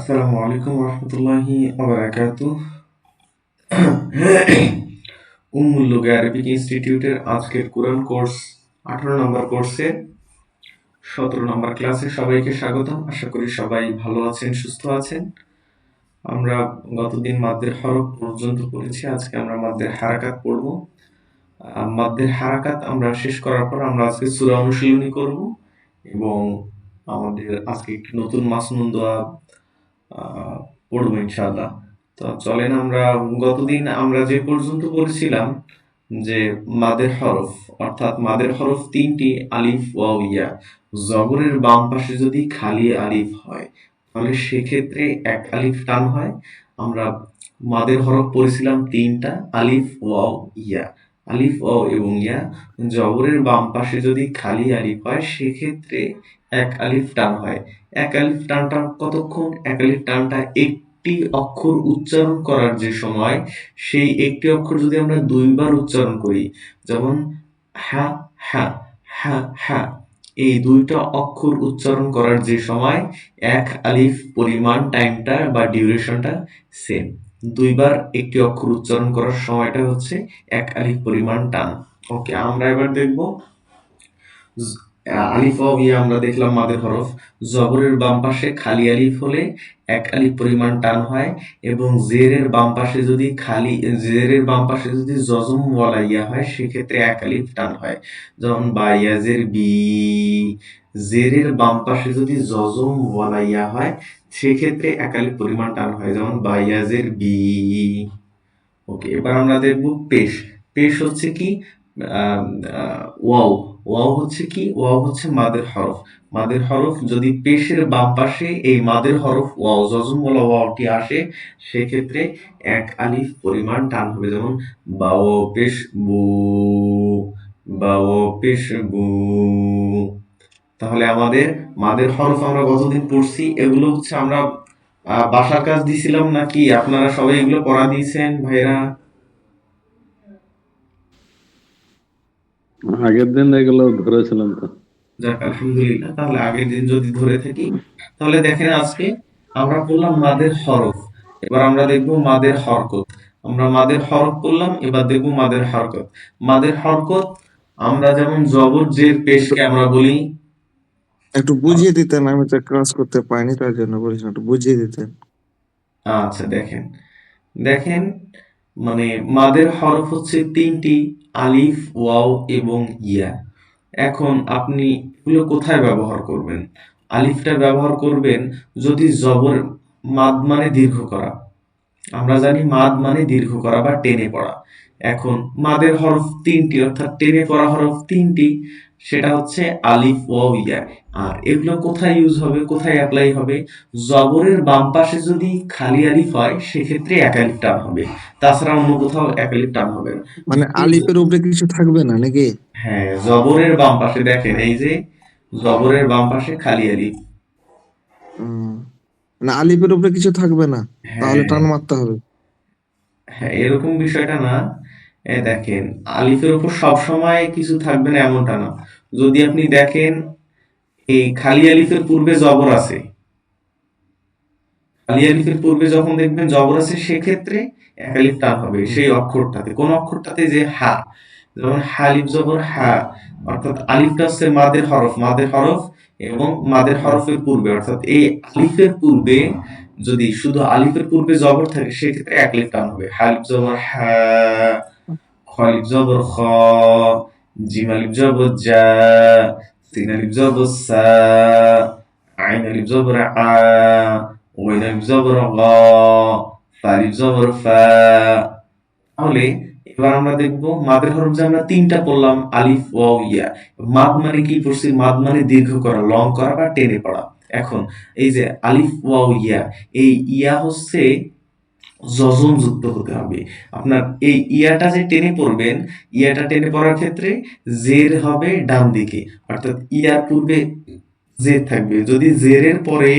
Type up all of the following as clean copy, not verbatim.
আসসালামু আলাইকুম রহমতুল্লাহি ওবারাকাতুহ। উম্মুল লুগা আরবিক ইনস্টিটিউটের আজকের কোরআন কোর্স 18 নম্বর কোর্সের 17 নম্বর ক্লাসে সবাইকে স্বাগতম। আশা করি সবাই ভালো আছেন, সুস্থ আছেন। আমরা গতদিন মাদ্দের হরফ পর্যন্ত পড়েছি, আজকে আমরা মাদ্দের হারাকাত পড়ব। মাদ্দের হারাকাত আমরা শেষ করার পর আমরা আজকে সূরা অনুশীলনী করব এবং আমাদের আজকে একটি নতুন মাসনুন দোয়া পড়বো ইনশাআল্লাহ। তো চলেন আমরা গতদিন আমরা যে পর্যন্ত পড়েছিলাম যে মাদের হরফ, অর্থাৎ মাদের হরফ তিনটি, আলিফ ওয়াও ইয়া। জবরের বাম পাশে যদি খালি আলিফ হয় তাহলে সেক্ষেত্রে এক আলিফ টান হয়। আমরা মাদের হরফ পড়েছিলাম তিনটা, আলিফ ওয়াও ইয়া। আলিফ ওয়াও এবং ইয়া, জবরের বাম পাশে যদি খালি আলিফ হয় সেক্ষেত্রে এক আলিফ টান হয়। এক আলিফ টানটা কতক্ষণ? এক আলিফ টানটা একটি অক্ষর উচ্চারণ করার যে সময়, সেই একটি অক্ষর যদি আমরা দুইবার উচ্চারণ করি, যেমন হা হা হা হা, এই দুইটা অক্ষর উচ্চারণ করার যে সময় এক আলিফ পরিমাণ টাইমটা বা ডিউরেশনটা সেম। দুইবার একটি অক্ষর উচ্চারণ করার সময়টা হচ্ছে এক আলিফ পরিমাণ টান। ওকে, আমরা এবার দেখব আলিফ ওয়াও ইয়া। আমরা দেখলাম মাদের হরফ, জবরের বাম পাশে খালি আলিফ হলে এক আলিফ পরিমাণ টান হয় এবং জেরের বাম পাশে যদি জজম ওয়ালা ইয়া হয় সেক্ষেত্রে এক আলিফ টান হয়। যেমন বায়াজের বি, জেরের বাম পাশে যদি জজম ওয়ালা ইয়া হয় সেক্ষেত্রে এক আলিফ পরিমাণ টান হয়, যেমন বায়াজের বি। ওকে, এবার আমরা দেখব পেশ। পেশ হচ্ছে কি? ওয়াও। ওয়াও হচ্ছে কি? ওয়াও হচ্ছে মাদের হরফ। মাদের হরফ যদি পেশের বাম পাশে এই মাদের হরফ ওয়াও, জজম ওয়ালা ওয়াওটি আসে সেক্ষেত্রে এক আলিফ পরিমাণ টান হবে, যেমন বাও পেশ বু, বাও পেশ বু। তাহলে আমাদের মাদের হরফ আমরা কতদিন পড়ছি? এগুলো হচ্ছে আমরা বাসার কাজ দিছিলাম নাকি আপনারা সবাই এগুলো পড়া দিয়েছেন ভাইরা? আগের দিন এগুলো ধরেছিলাম তো। যাক আলহামদুলিল্লাহ, তাহলে আগের দিন যদি ধরে থাকি তাহলে দেখেন আজকে আমরা পড়লাম মাদের হরফ, এবার আমরা দেখব মাদের হরকত। আমরা মাদের হরফ পড়লাম, এবার দেখব মাদের হরকত। মাদের হরকত আমরা যেমন জবর জের পেশকে আমরা বলি। একটু বুঝিয়ে দিতেন, আমি তো ক্লাস করতে পারিনি, তার জন্য বলছিলাম একটু বুঝিয়ে দিতেন। আচ্ছা, দেখেন দেখেন মানে মাদের হরফ হচ্ছে তিনটি, আলিফ ওয়াও এবং ইয়া। এখন আপনি এগুলো কোথায় ব্যবহার করবেন? আলিফটা ব্যবহার করবেন যদি জবর, মাদ মানে দীর্ঘ করা, আমরা জানি মাদ মানে দীর্ঘ করা বা টেনে পড়া। এখন মাদের হরফ তিনটি, অর্থাৎ টেনে পড়া হরফ তিনটি, সেটা হচ্ছে আলিফ ওয়াও ইয়া। আর এগুলো কোথায় ইউজ হবে, কোথায় অ্যাপ্লাই হবে? জবরের বাম পাশে যদি খালি আলিফ হয় সেক্ষেত্রে এক আলিফ টান হবে, তাছাড়া অন্য কোথাও এক আলিফ টান হবে না। মানে আলিফের উপরে কিছু থাকবে না নাকি? হ্যাঁ, জবরের বাম পাশে দেখেন, এই যে জবরের বাম পাশে খালি আলিফ। মানে আলিফের উপরে কিছু থাকবে না, তাহলে হ্যাঁ টান মারতে হবে। হ্যাঁ, এরকম বিষয়টা না। দেখেন, আলিফের উপর সবসময় কিছু থাকবে না এমনটা না। যদি আপনি দেখেন এই খালি আলিফের পূর্বে জবর আছে, খালি আলিফের পূর্বে যখন দেখবেন জবর আছে সেক্ষেত্রে এক আলিফ টান হবে হুম। সেই অক্ষরটাতে। কোন অক্ষরটাতে? যে হা, যেমন হালিফ জবর হা, অর্থাৎ আলিফটা হচ্ছে মাদের হরফ, মাদের হরফ এবং মাদের হরফের পূর্বে, অর্থাৎ এই আলিফের পূর্বে যদি শুধু আলিফের পূর্বে জবর থাকে সেক্ষেত্রে এক আলিফ টান হবে। হালিফ জবর হা, খলিফ জবর খ, জিম আলিফ জবর জা, সিন আলিফ জবর সা, আইন আলিফ জবর আ, ওয়াইন আলিফ জবর গ, ফা আলিফ জবর ফা। তাহলে এবার আমরা দেখব মাদের হরফ যে আমরা তিনটা পড়লাম, আলিফ ওয়াও ইয়া। মাদ মানে কি পড়ছি? মাদ মানে দীর্ঘ করা, লং করা বা টেনে পড়া। এখন এই যে আলিফ ওয়াও ইয়া, এই ইয়া হচ্ছে যজম যুক্ত হতে হবে। আপনার এই ইয়াটা যে টেনে পড়বেন, ইয়াটা টেনে পড়ার ক্ষেত্রে জের হবে ডান দিকে, অর্থাৎ ইয়ার পূর্বে জের থাকবে। যদি জেরের পরে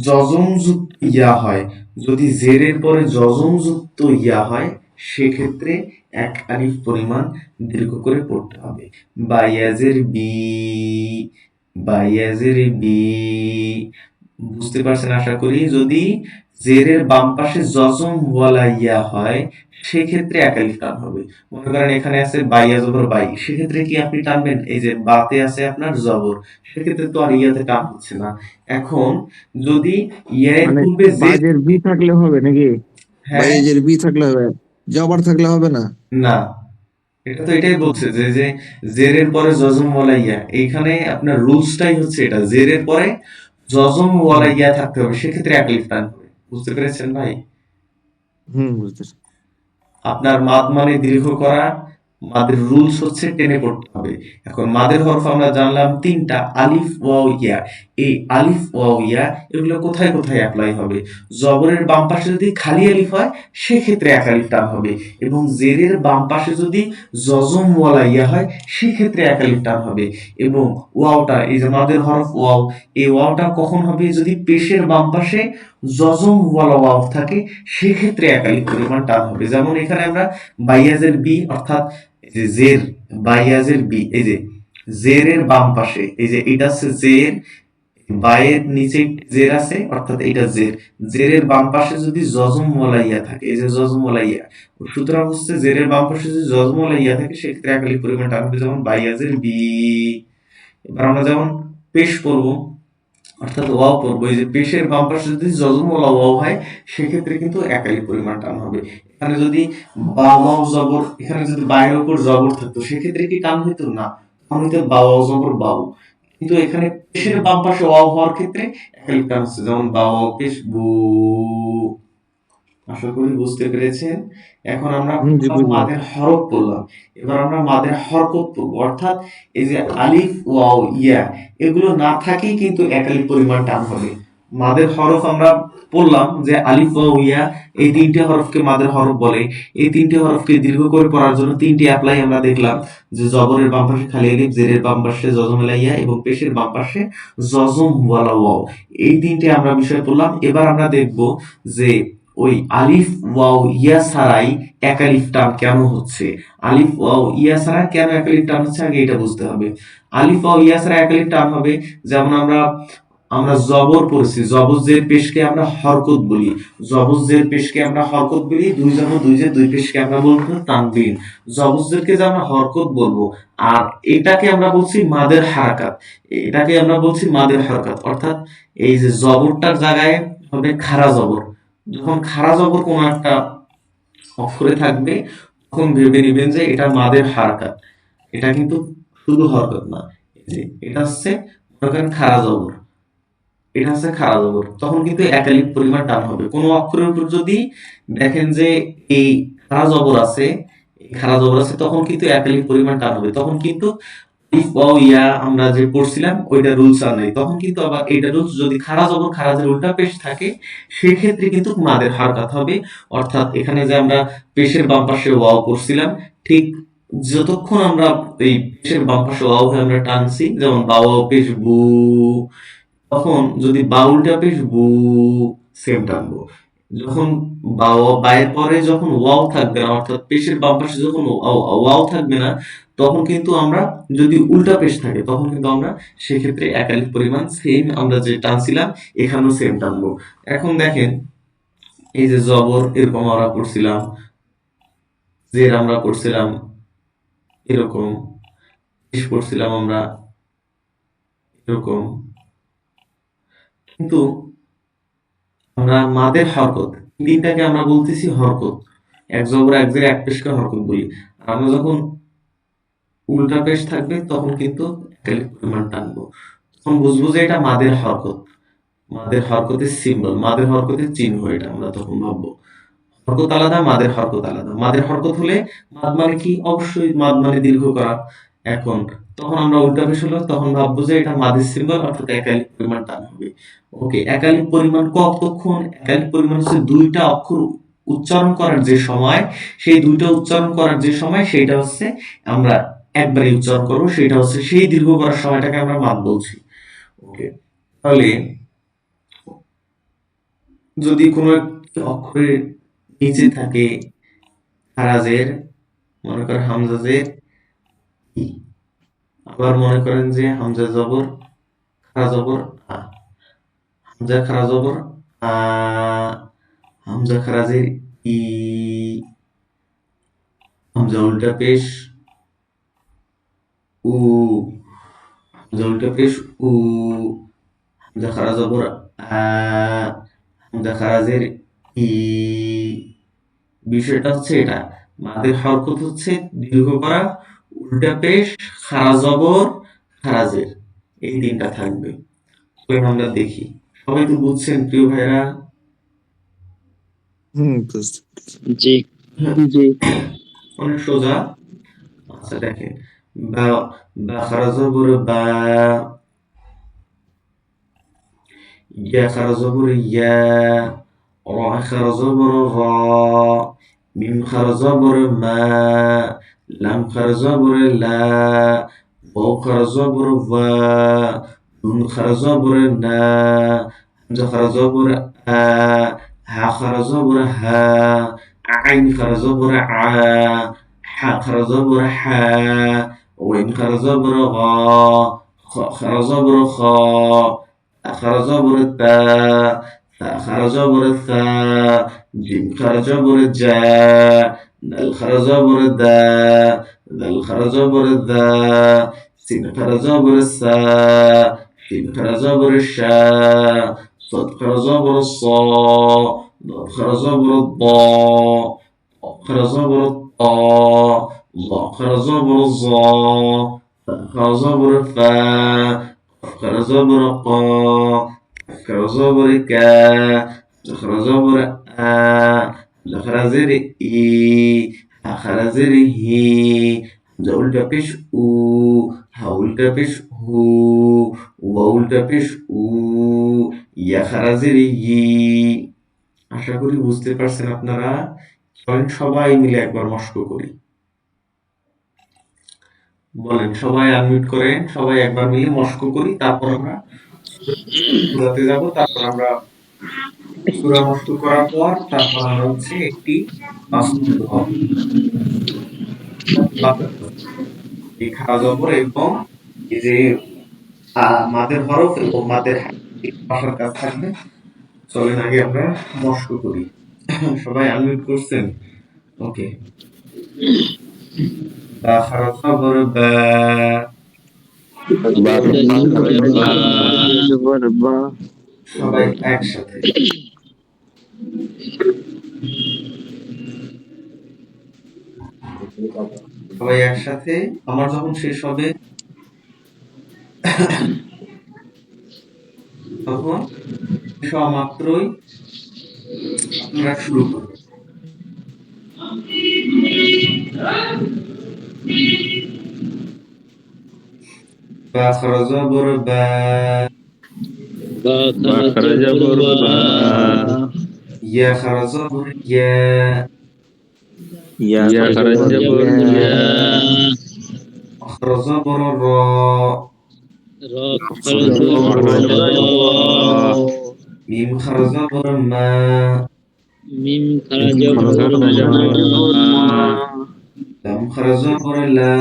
যজম যুক্ত ইয়া হয়, যদি জেরের পরে যজম যুক্ত ইয়া হয় সেক্ষেত্রে এক আলিফ পরিমাণ দীর্ঘ করে পড়তে হবে। বায়াজের বি, বায়াজের বি, বুঝতে পারছেন আশা করি। যদি জেরের বাম পাশে জজম ওয়ালা ইয়া হয় সেক্ষেত্রে একালিফ টান হবে। মনে করেন এখানে আছে বাইয়া জবর বাই, সেক্ষেত্রে কি আপনি টানবেন? এই যে বাতে আছে আপনার জবর, সেক্ষেত্রে তো আর ইয়াতে টান হচ্ছে না। এখন যদি ইয়ের মানে পূর্বে যে, বাজের বি থাকলে হবে নাকি? হ্যাঁ, বাইজের বি থাকলে হবে, জবর থাকলে হবে না? না, এটা তো এটাই বলছে যে জেরের পরে জজম ওয়ালা ইয়া, এইখানে আপনার রুলসটাই হচ্ছে এটা, জেরের পরে জজম ওয়ালা হুম ইয়া থাকতে হবে, সেক্ষেত্রে একালিফ টান হবে। বুঝতে পেরেছেন ভাই? হুম, বুঝতেছি। আপনার মাদ মানে দীর্ঘ করা, মাদের রুলস হচ্ছে টেনে পড়তে হবে। এখন মাদের হরফ আমরা জানলাম তিনটা, আলিফ ওয়াও ইয়া। এই আলিফ ওয়াও ইয়া এগুলো কোথায় কোথায় অ্যাপ্লাই হবে? জবরের বাম পাশে যদি খালি আলিফ হয় সেক্ষেত্রে এক আলিফ টান হবে, এবং জেরের বাম পাশে যদি জজম ওয়ালা ইয়া হয় সেক্ষেত্রে এক আলিফ টান হবে। এবং ওয়াওটা, এই যে মাদের হরফ ওয়াও, এই ওয়াওটা কখন হবে? যদি পেশের বাম পাশে জজম ওয়ালা ওয়াও থাকে সেক্ষেত্রে একালিক পরিমাণ টান হবে। যেমন এখানে আমরা বাইয়াজের বি, অর্থাৎ এই যে জের, বাইয়াজের বি, এই যে জেরের বাম পাশে, এই যে এটা হচ্ছে জের, বায়ের নিচে জের আছে অর্থাৎ এটা জের, জেরের বাম পাশে যদি জজম ওয়ালা ইয়া থাকে, এই যে জজম ওয়ালা ইয়া, সুতরাং হচ্ছে জেরের বাম পাশে যদি জজম ওয়ালা ইয়া থাকে সেক্ষেত্রে একালিক পরিমাণ টান হবে। যেমন বাইয়াজের বি। এবার আমরা যেমন পেশ করব, অর্থাৎ ওয়াও পড়বো, এই যে পেশের বাম পাশে যদি যজমওয়ালা ওয়াও হয় সেক্ষেত্রে কিন্তু একালি পরিমাণ টান হবে। এখানে যদি বা ওয়াও জবর, এখানে যদি বায়ের উপর জবর থাকতো সেক্ষেত্রে কি টান হইতো? না, টান হইতো বা ওয়াও জবর বাউ। কিন্তু এখানে পেশের বাম পাশে ওয়াও হওয়ার ক্ষেত্রে একালি টান হচ্ছে, যেমন বা ওয়াও পেশ বু। আশা করি বুঝতে পেরেছেন। এখন আমরা হুম, জি বুঝলাম। মাদের হরফ পড়লাম, এবার আমরা মাদের হরকত পড়বো, অর্থাৎ এই যে আলিফ ওয়াও ইয়া এগুলো না থাকেই কিন্তু একালিক পরিমাণ টান হবে। মাদের হরফ আমরা পড়লাম যে আলিফ ওয়াও ইয়া, এই তিনটে হরফকে মাদের হরফ বলে। এই তিনটে হরফকে দীর্ঘ করে পড়ার জন্য তিনটি অ্যাপ্লাই আমরা দেখলাম, যে জবরের বাম পাশে খালি আলিফ, জেরের বাম পাশে জজম ওয়ালা ইয়া এবং পেশের বাম পাশে জজম ওয়ালা ওয়াও। এই তিনটে আমরা বিষয় পড়লাম। এবার আমরা দেখব যে ওই আলিফ ওয়াও ইয়া ছাড়াই একালিফ টান কেন হচ্ছে। আলিফ ওয়াও ইয়া ছাড়া কেন একালিফ টান হচ্ছে আগে এটা বুঝতে হবে। আলিফ ওয়াও ইয়া ছাড়া একালিফ টান হবে, যেমন আমরা আমরা জবর পড়ছি, জবর জের পেশকে আমরা হরকত বলি, জবর জের পেশকে আমরা হরকত বলি, দুই জবর দুই জের দুই পেশকে আমরা বলবো তানবিন। জবর জেরকে যে আমরা হরকত বলবো, আর এটাকে আমরা বলছি মাদের হারাকাত, এটাকে আমরা বলছি মাদের হারাকাত, অর্থাৎ এই যে জবরটার জায়গায় হবে খাড়া জবর। যখন খাড়া জবর কোনো একটা অক্ষরে থাকবে তখন ভেবে নিবেন যে এটা মাদের হারাকাত, এটা কিন্তু শুধু হরকত না। এই যে এটা হচ্ছে মনে করেন খাড়া জবর, এটা হচ্ছে খাড়া জবর, তখন কিন্তু একালিক পরিমাণ টান হবে। কোনো অক্ষরের উপর যদি দেখেন যে এই খাড়া জবর আছে, এই খাড়া জবর আছে, তখন কিন্তু একালিক পরিমাণ টান হবে। তখন কিন্তু ইফ ওয়াও ইয়া আমরা যে পড়ছিলাম ওইটা রুলস আর নাই, তখন কিন্তু আবার এইটা রুলস, যদি খাড়া জবর খাড়াজের উল্টা পেশ থাকে সেক্ষেত্রে কিন্তু মাদের হারকাত হবে। অর্থাৎ এখানে যে আমরা পেশের বাম পাশে ওয়াও পড়ছিলাম, ঠিক যতক্ষণ আমরা এই পেশের বাম পাশে ওয়াও হয়ে আমরা টানছি, যেমন বা ওয়াও পেশ বু, তখন যদি বা উল্টা পেশ বু, সেম টানবো। যখন বায়ের পরে যখন ওয়াও থাকবে না, অর্থাৎ পেশের বাম পাশে যখন ওয়াও থাকবে না, তখন কিন্তু আমরা, যদি উল্টা পেশ থাকে তখন কিন্তু আমরা সেক্ষেত্রে একালিক পরিমাণ সেম আমরা যে টানছিলাম এখানেও সেম টানবো। এখন দেখেন এই যে জবর এরকম আমরা পড়ছিলাম, জের আমরা পড়ছিলাম এরকম, পেশ পড়ছিলাম আমরা এরকম, কিন্তু আমরা মাদের হরকত, তিনটাকে আমরা বলতেছি হরকত, এক জবর এক জের এক পেশকে হরকত বলি। আর আমরা যখন উল্টা পেশ থাকবে তখন কিন্তু একালিক পরিমাণ টানবো, তখন বুঝবো যে এটা মাদের হরকত, মাদের হরকতের সিম্বল, মাদের হরকতের চিহ্ন, এটা আমরা তখন ভাববো। হরকত আলাদা, মাদের হরকত আলাদা। মাদের হরকত হলে মাদ মানে কি? অবশ্যই মাদ মানে দীর্ঘ করা। এখন তখন আমরা উল্টা পেশ হলো তখন ভাববো যে এটা মাদের সিম্বল, অর্থাৎ একালিক পরিমাণ টান হবে। ওকে, একালিক পরিমাণ কতক্ষণ? একালিক পরিমাণ হচ্ছে দুইটা অক্ষর উচ্চারণ করার যে সময়, সেই দুইটা উচ্চারণ করার যে সময় সেটা হচ্ছে আমরা একবারই উচ্চারণ করবো, সেটা হচ্ছে সেই দীর্ঘ করার সময়টাকে আমরা মাদ বলছি। ওকে, তাহলে যদি কোনো একটি অক্ষরের নিচে থাকে খারাজের, মনে করেন হামজা জের ই, আবার মনে করেন যে হামজা জবর খারা জবর আ, হামজা খারা জবর আ, হামজা খারা জের ই, হামজা উল্টা পেশ উ, হামজা উল্টা পেশ উ, হামজা খারা জবর আ, হামজা খারা জের ই। বিষয়টা হচ্ছে এটা, মাদের হরকত হচ্ছে দীর্ঘ করা, উল্টা পেশ, খারা জবর, খারাজের, এই তিনটা থাকবে। চলেন আমরা দেখি। সবাই তো বুঝছেন প্রিয় ভাইরা? বুঝতে জি জি অনেক সোজা। আচ্ছা দেখেন, বা, বা খারা জবর বা, ইয়া খারা জবর ইয়া, র খারা জবর র, মিম খারা জবর মা, লাম খারা জবর লা, ওয়াও খারা জবর ওয়া, নুন খারা জবর না, হামজা খারা জবর আ, হা খারা জবর হা, আইন খারা জবর আ, হা খারা জবর হা, ওয়াইন খারা জবর গা, খ খারা জবর খ, তা খারা জবর তা, তা খারা জবর তা, জিম খারা জবর জা, দাল খারা জবর দা, দাল খারা জবর দা, সিন খারা জবর সা, সিন খারা জবর শা, صاد খারা জবর স, ضاد খারা জবর দ, ط খারা জবর ত, ظ খারা জবর জ, ফা খারা জবর ফা, قاف খারা জবর ক, কাফ খারা জবর কা, হা খারা জবর আ, হামজা খারা জের ই, হা খারা জের হি, হামজা উল্টা পেশ উ, হা উল্টা পেশ হু, ওয়া উল্টা পেশ উ, ইয়া খারা জের ই। আশা করি বুঝতে পারছেন আপনারা। চলেন সবাই মিলে একবার মস্ক করি। বলেন, সবাই আনমিউট করেন, সবাই একবার মিলে মস্ক করি, তারপর আমরা সূরাতে যাব, তারপর আমরা সূরা মস্ক করার পর তারপর আমরা হচ্ছে একটি বাস্তব হবে। এই খাড়া জবর এবং এই যে মাদের হরফ এবং মাদের ভাষার কাজ থাকবে। চলেন আগে আমরা মস্ক করি। সবাই আনমিউট করছেন? ওকে। বা খাড়া জবর বা, সবাই একসাথে, সবাই একসাথে। আমার যখন শেষ হবে তখন শেষ হওয়া মাত্রই আপনারা শুরু করবেন। বা খাড়া জবর বা, বা খারা জবর বা, ইয়া খাড়া জবর ইয়া, ইয়া খারা জবর ইয়া, খাড়া জবর র, রা খারা জবর খারা জবর রা, রা, মিম খাড়া জবর মা, মিম খারা মিম জবর খারা জবর মা, মা, লাম খাড়া জবর লা,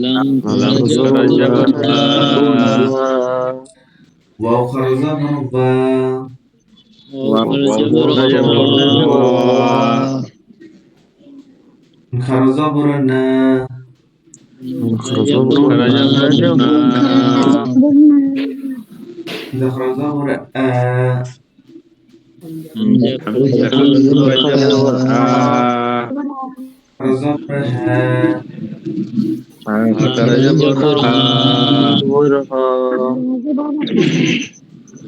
লাম খারা লাম খারা জবর জবর লা, লা, ওয়াও খাড়া জবর বা, ওয়াও খারা ওয়াও জবর খারা জবর ওয়া, খাড়া জবর না, মিম খারা জবর খারা না, জবর না, খাড়া জবর আ, হামজা খারা হামজা জবর খারা আ, জবর আ, খাড়া জবর হা, হা খারা খারা জবর জবর হা, হা,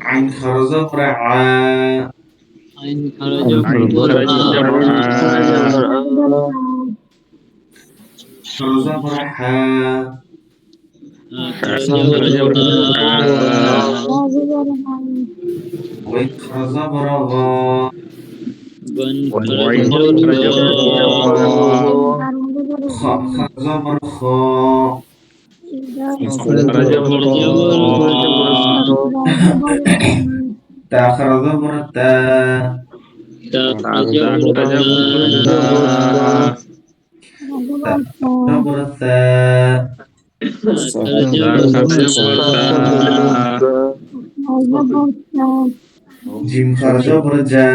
আইন খাড়া জবর আ, আইন খারা আইন জবর খারা আ, জবর আ, খাড়া জবর হা, হা হা খারা খারা জবর জবর হা, হা, ওয়াইন খাড়া জবর গা, বান খারা ওয়াইন জবর খারা বা, জবর গা, খ খাড়া জবর খ, খারা জবর খ, তা খাড়া জবর তা, তা তা খারা জবর খারা তা, জবর তা, তা জবর তা, তা খারা তা জবর খারা তা, জবর তা, জিম খরজা বড় যা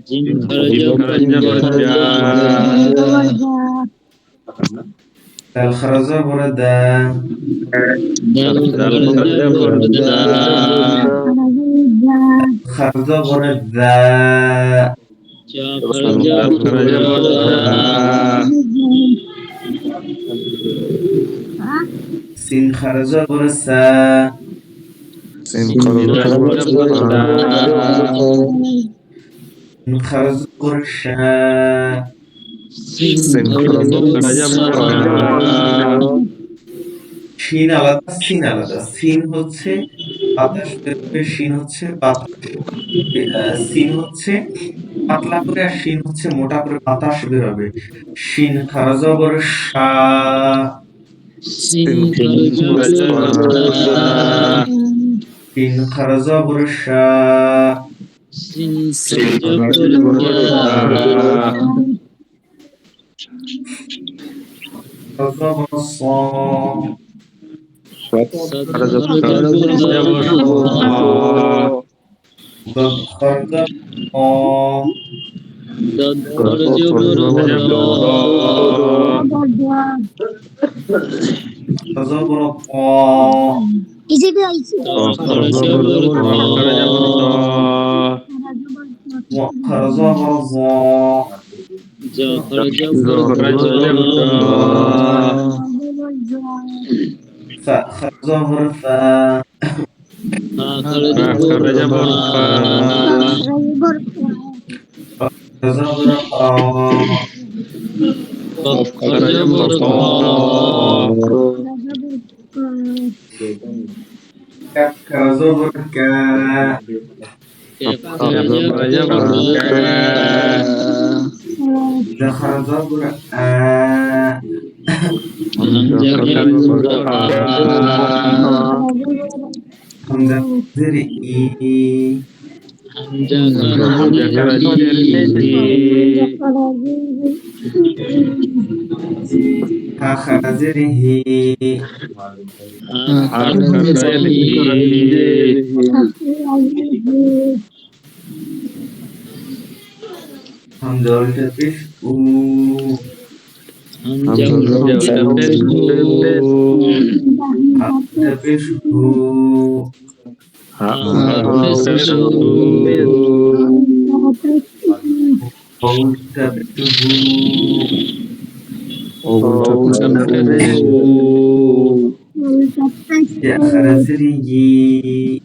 জিম খরচ দাল খরজা বড় দা দাল খরচ খরজা বড় দা চা খরচ সিন খরজা বড় সা সিন খরজা সিন খরজা বড় শা সিন খরজা শিন আলাদা সিন আলাদা সিন হচ্ছে বাতাস বেরোবে শিন হচ্ছে বাতাস সিন হচ্ছে পাতলা করে আর শিন হচ্ছে মোটা করে বাতাস বেরোবে শিন খারাজা বড় শা সিন খরচ শিন খারাজা বড় শা সিন খারাজা বড় স দদ খারাজা ক খারাজা বড় ক খারাজা বড় জ খারাজা বড় ফা খারাজা বড় كاف كزبر كا دخل زبر حمزة زر إي ها خازر هي حمزة والتفش تفش يا خازر هي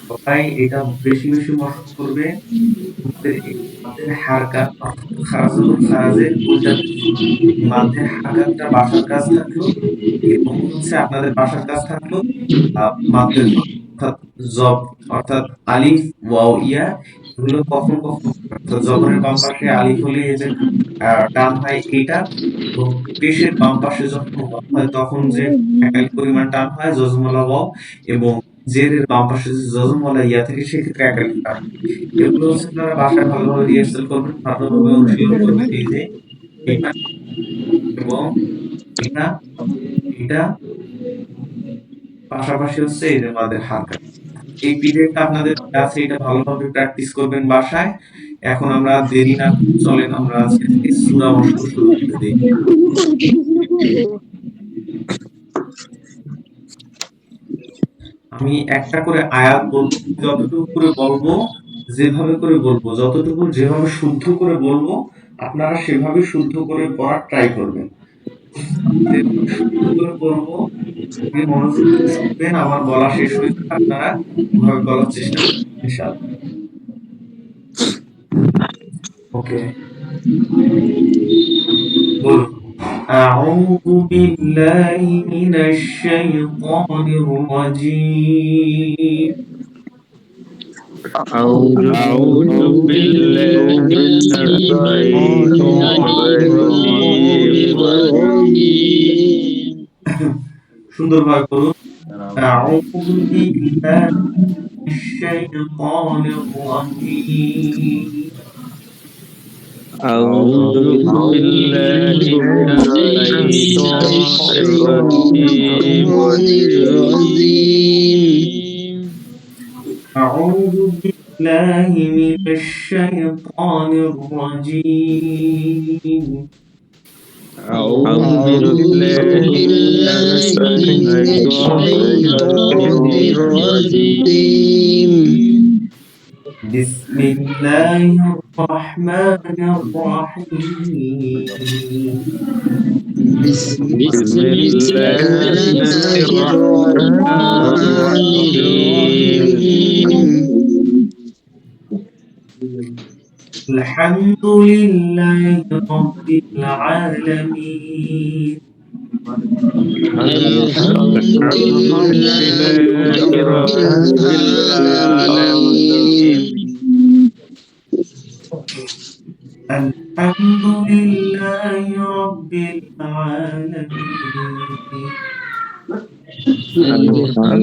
সবাই এটা বেশি বেশি মনে করবে হারকাত খারাজের মাঝের হারকাতটা বাসার কাজ থাকলো এবং হচ্ছে আপনাদের বাসার কাজ থাকলো মাঝের অর্থাৎ জব অর্থাৎ আলিফ ওয়াও ইয়া এগুলো কখন কখন জবরের বাম পাশে আলিফ হলে এদের টান হয় এইটা এবং পেশের বাম পাশে যখন হয় তখন যে এক পরিমাণ টান হয় জজমলা ওয়াও এবং জেরের বাম পাশে যে জজমলা ইয়া থেকে সেক্ষেত্রে একালি টান এগুলো হচ্ছে আপনারা বাসায় ভালোভাবে রিহার্সাল করবেন ভালোভাবে অনুশীলন করবেন এই যে এটা এবং এটা এটা পাশাপাশি হচ্ছে এই যে আমাদের হারকাত এই পিরিয়ডটা আপনাদের কাছে এটা ভালোভাবে প্র্যাকটিস করবেন বাসায় এখন আমরা দেরি না চলেন আমরা আজকে থেকে সূরা অংশ শুরু করে দিই আমি একটা করে আয়াত বলবো যতটুকু করে বলবো যেভাবে করে বলবো যতটুকু যেভাবে শুদ্ধ করে বলবো আপনারা সেভাবে শুদ্ধ করে পড়ার ট্রাই করবেন শুদ্ধ করে বলবো মনোযোগ দিয়ে শুনবেন আমার বলা শেষ হয়ে যাবে আপনারা ওভাবে বলার চেষ্টা করবেন ইনশাআল্লাহ ওকে বলুন أعوذ بالله من الشيطان الرجيم أعوذ بالله من الشيطان الرجيم সুন্দরভাবে বলুন أعوذ بالله من الشيطان الرجيم أعوذ بالله من الشيطان الرجيم أعوذ بالله من الشيطان الرجيم أعوذ بالله من الشيطان الرجيم بسم الله الرحمن الرحيم بسم الله الرحمن الرحيم الحمد لله رب العالمين الحمد لله رب العالمين الحمد لله رب العالمين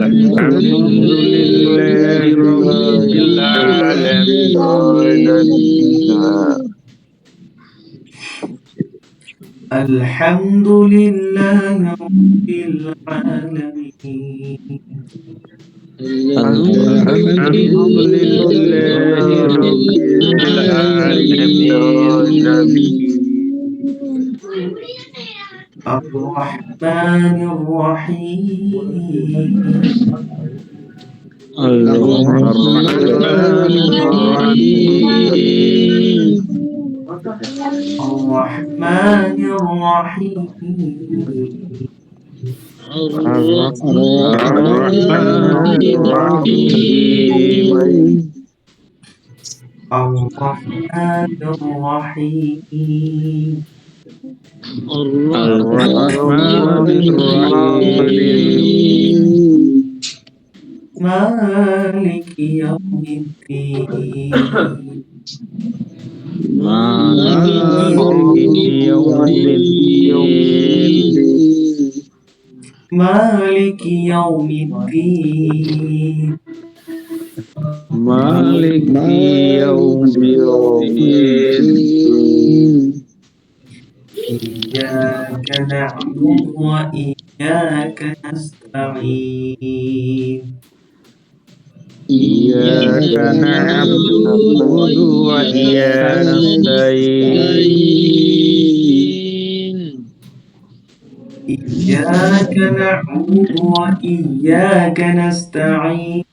الحمد لله رب العالمين الحمد لله رب العالمين الحمد لله رب العالمين الرحمن الرحيم الرحمن الرحيم الرحمن الرحيم الرحمن الرحيم الرحمن الرحيم الرحمن الرحيم مالك يوم الدين مالك يوم الدين مالك يوم الدين مالك يوم الدين إياك نعبد وإياك نستعين إياك نعبد وإياك نستعين إياك نعبد وإياك نستعين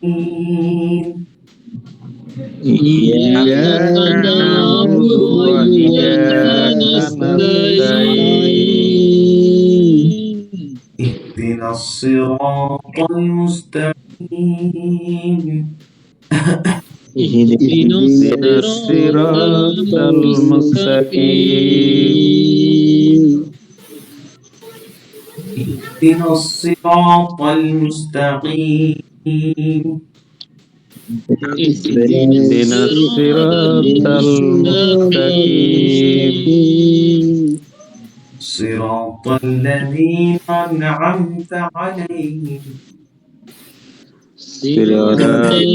إياك نعبد وإياك نستعين اهدنا الصراط المستقيم اهدنا الصراط المستقيم اهدنا الصراط المستقيم اهدنا الصراط المستقيم صراط الذين أنعمت عليهم صراط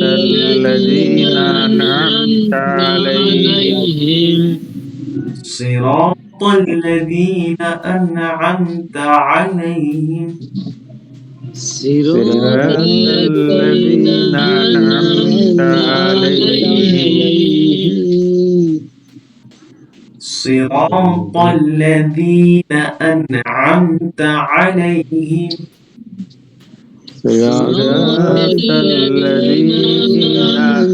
الذين أنعمت عليهم صراط الذين أنعمت عليهم صراط الذين أنعمت عليهم صراط الذين أنعمت عليهم صراط الذين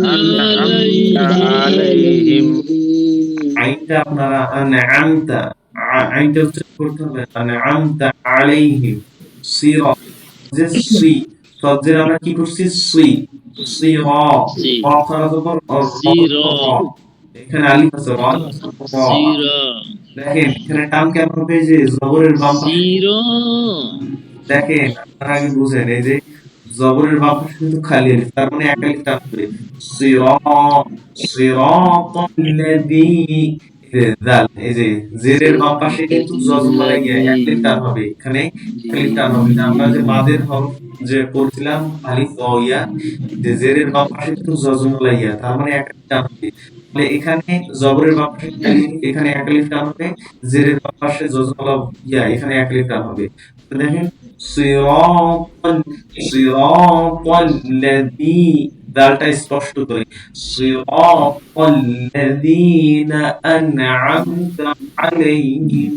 أنعمت عليهم عند أنعمت عند أنعمت عليهم صراط সি সজ্জের আমরা কি করছি সি সি র অক্ষরের উপর এখানে আলিফ আছে র দেখেন এখানে টান কেমন হবে যে জবরের বাম পাশে দেখেন আপনারা আগে বুঝেন এই যে জবরের বাম পাশে কিন্তু খালি আলিফ তার মানে এক আলিফ টান হবে সিরাতাল্লাযী দাল এই যে জেরের বাম পাশে কিন্তু জজমা লাগিয়ে এক আলিফ টান হবে এখানে এক আলিফ টান হবে না আমরা যে মাদের হরফ যে পড়ছিলাম আলিফ ওয়া ইয়া যে জেরের বাম পাশে কিন্তু জজমা লাগিয়ে তার মানে এক আলিফ টান হবে তাহলে এখানে জবরের বাম পাশে আলিফ, এখানে এক আলিফ টান হবে, জেরের বাম পাশে জজমালা ইয়া, এখানে এক আলিফ টান হবে। তো দেখেন সিরাতাল, সিরাতাল্লাযী, দালটা স্পষ্ট করে, সিরাতাল্লাযীনা আন'আমতা আলাইহিম।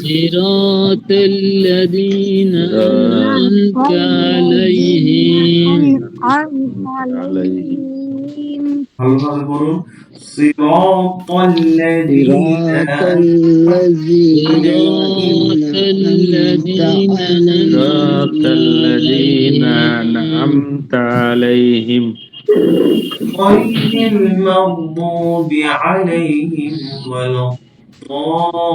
صراط الذين أنعمت عليهم عليهم ভালোভাবে বলুন, সিরাতাল্লাযীনা صراط الذين صراط الذين صراط الذين أنعمت عليهم غير المغضوب عليهم ولا الضالين.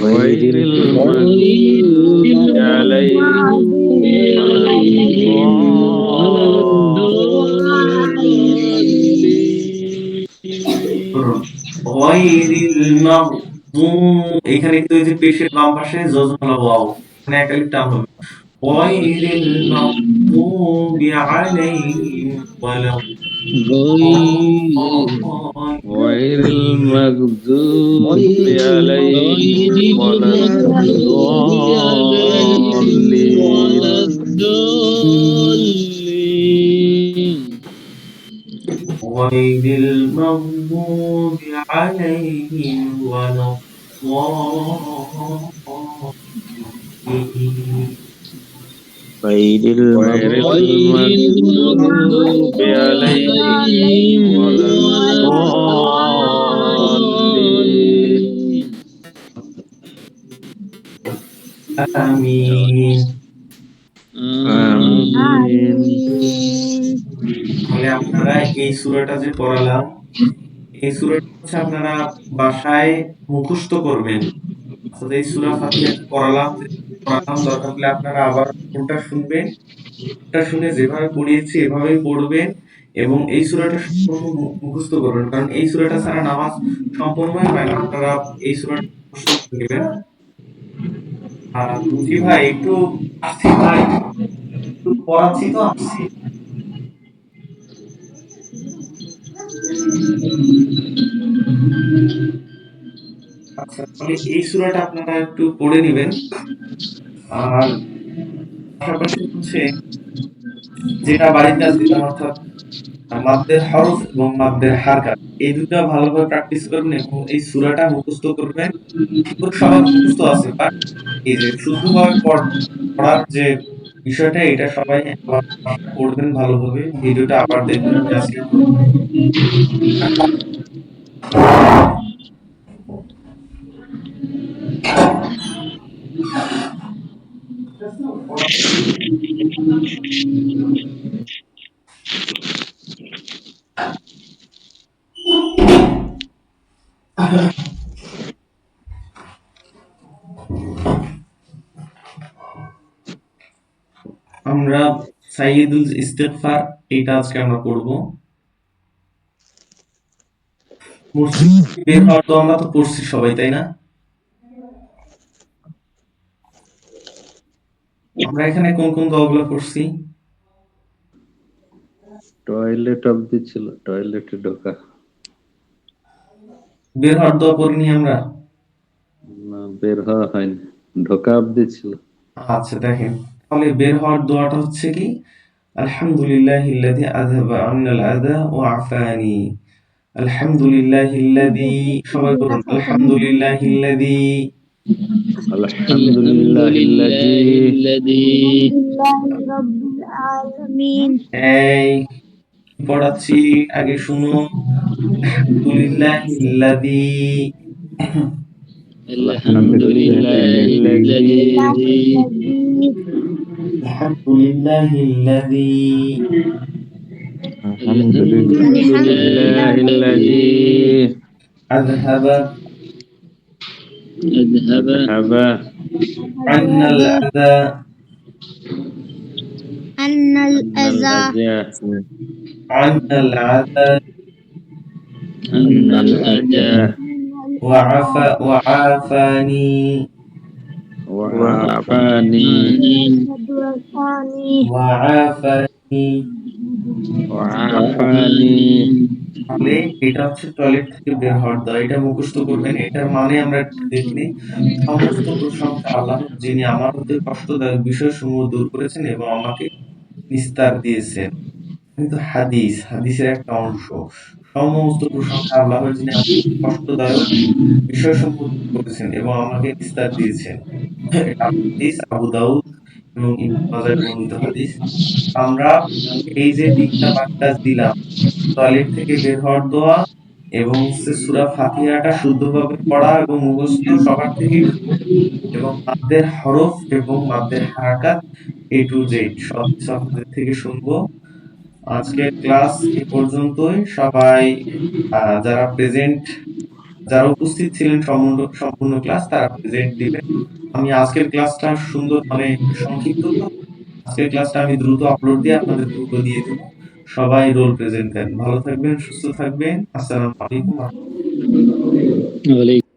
غير المغضوب عليهم ولا غير المغضوب, এখানে কিন্তু এই যে পেশের বাম পাশে জজমালা ওয়াও, এখানে এক আলিফ টান হবে। غير المغضوب عليهم ولا غير المغضوب عليهم ولا الضالين غير المغضوب عليهم ولا الضالين. غير المغضوب عليهم ولا الضالين آمين. آمين তাহলে আপনারা এই সূরাটা যে পড়ালাম, এই সূরাটা হচ্ছে আপনারা বাসায় মুখস্থ করবেন। অর্থাৎ এই সূরা ফাতিহা পড়ালাম, দরকার হলে আপনারা আবার ওটা শুনবেন, ওটা শুনে যেভাবে পড়িয়েছি এভাবেই পড়বেন এবং এই সূরাটা সম্পূর্ণ মুখস্থ করবেন, কারণ এই সূরাটা ছাড়া নামাজ সম্পূর্ণই হয় না। আপনারা এই সূরাটা মুখস্থ করে নেবেন। আর জি ভাই, একটু আসছি ভাই, একটু পড়াচ্ছি তো আসছি। আচ্ছা, তাহলে এই সূরাটা আপনারা একটু পড়ে নেবেন। আর পাশাপাশি হচ্ছে যেটা বাড়িতে আছে, অর্থাৎ মাদ্দের হরফ এবং মাদ্দের হারকাত, এই দুটো ভালোভাবে প্র্যাকটিস করবেন এবং এই সূরাটা মুখস্থ করবেন। এগুলো সবার মুখস্থ আছে, বাট এই যে শুদ্ধভাবে পড়ার যে বিষয়টা, এটা সবাই আবার পড়বেন ভালোভাবে। ভিডিওটা আবার দেখবেন, আমি আজকে আমরা সাইয়্যিদুল ইস্তিগফার, এটা আজকে আমরা পড়বো। মসজিদ বের হওয়ার তো আমরা তো পড়ছি সবাই, তাই না? আমরা এখানে কোন কোন দোয়াগুলো পড়ছি? টয়লেট অবধি ছিল, টয়লেটে ঢোকা। বের হওয়ার দোয়া পড়িনি আমরা? না, বের হওয়া হয়নি, ঢোকা অবধি ছিল। আচ্ছা দেখেন, তাহলে বের হওয়ার দোয়াটা হচ্ছে কি, আলহামদুলিল্লাহিল্লাযী আযহাবা আন্নাল আযা ওয়া আফানি। আলহামদুলিল্লাহিল্লাযী, সবাই বলুন আলহামদুলিল্লাহিল্লাযী। الحمد لله الذي এই পড়াচ্ছি, আগে শুনো। আলহামদুলিল্লাহিল্লাযী, الحمد لله الذي আলহামদুলিল্লাহিল্লাযী الحمد لله الذي আযহাবা أذهب আন্নাল আযা الأذى আন্নাল আযা أن الأذى وعافاني وعافاني ওয়াআফানি। وعافاني তাহলে এটা হচ্ছে টয়লেট থেকে বের হওয়ার দোয়া। এটা মুখস্থ করবেন। এটার মানে আমরা একটু দেখে নিই। সমস্ত প্রশংসা আল্লাহর, যিনি আমার হতে কষ্টদায়ক বিষয়সমূহ দূর করেছেন এবং আমাকে নিস্তার দিয়েছেন। কিন্তু হাদিসের একটা অংশ। সমস্ত প্রশংসা আল্লাহর, যিনি আমাকে কষ্টদায়ক বিষয়সমূহ দূর করেছেন এবং আমাকে নিস্তার দিয়েছেন। এটা হাদিস আবু দাউদ এবং ইবনে মাজাহ বর্ণিত হাদিস। আমরা এই যে ৩টা বাক্যাস দিলাম, টয়লেট থেকে বের হওয়ার দোয়া এবং হচ্ছে সূরা ফাতিহাটা শুদ্ধভাবে পড়া এবং মুখস্থ সবার থেকেই শুরু, এবং মাদ্দের হরফ এবং মাদ্দের হারাকাত A to Z সব কিছু আপনাদের থেকে শুনবো। আজকের ক্লাস এ পর্যন্তই। সবাই যারা উপস্থিত ছিলেন সম্পূর্ণ ক্লাস তারা প্রেজেন্ট দিবেন। আমি আজকের ক্লাসটা সুন্দর, মানে একটু সংক্ষিপ্ত তো, আজকের ক্লাসটা আমি দ্রুত আপলোড দিয়ে আপনাদের দ্রুত দিয়ে দেবো। সবাই রোল প্রেজেন্ট দেন। ভালো থাকবেন, সুস্থ থাকবেন। আসসালামু আলাইকুম। ওয়ালাইকুম